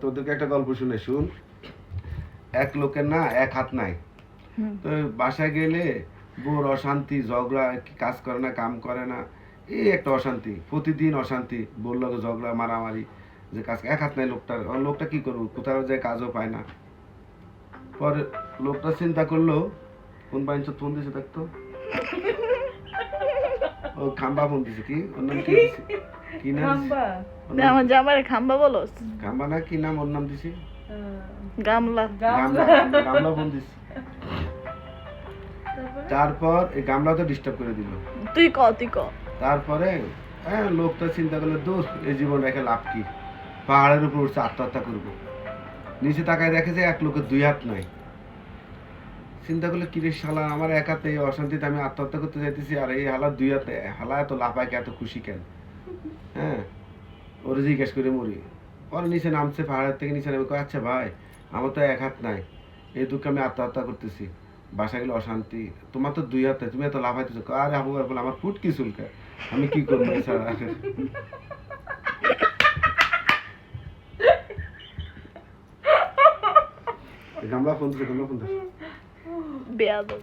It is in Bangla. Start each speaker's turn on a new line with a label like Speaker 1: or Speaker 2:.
Speaker 1: তোদেরকে একটা গল্প শুনে শুন। এক লোকের না এক হাত নাই। তো বাসায় গেলে বউর অশান্তি, ঝগড়া, কাজ করে না, কাম করে না, এই একটা অশান্তি, প্রতিদিন অশান্তি, বললো ঝগড়া, মারামারি, যে কাজ এক হাত নাই লোকটার। লোকটা কি করবো, কোথাও যায় কাজও পায় না। পরে লোকটা চিন্তা করলো, কোন বাইঞ্চ ফোন দিছে দেখতো, ও খাম্বা ফোন দিছে। কি ওর নাম কি দিছে, কি নাম
Speaker 2: আমার জামারে খাম্বা বলস?
Speaker 1: খাম্বা না কি নাম ওর নাম দিছে,
Speaker 2: গামলা।
Speaker 1: গামলা। গামলা ফোন দিছে। তারপর এই গামলা তো ডিস্টার্ব করে দিল।
Speaker 2: তুই ক।
Speaker 1: তারপরে লোকটা চিন্তা করলো, দূর এই জীবন রেখে লাভ কি, পাহাড়ের উপর উঠছে আত্মহত্যা করবো। নিচে তাকায় দেখে যে এক লোকের দুই হাত নাই। চিন্তা করলে, কিরে শালা, আমার এক হাতে এই অশান্তিতে আমি আত্মহত্যা করতে চাইতেছি, আর এই হালা দুই হাতে, হালা এত লাফায়, এত খুশি কেন? হ্যাঁ, ওরে জিজ্ঞেস করে মরি। ওরা নিচে নামছে, পাহাড়ের থেকে নিচে নামে কয়, আচ্ছা ভাই, আমার তো এক হাত নাই, এই দুঃখে আমি আত্মহত্যা করতেছি, বাসা গেলে অশান্তি, তোমার তো দুই হাতে, তুমি এত লাফাইতেছো। আরে আবু বলে, আমার ফুট কি চুলকা, আমি কি করবো এছাড়া? গামলা ফোন দিছে, গামলা ফোন দিছে।
Speaker 2: বেয়াদব।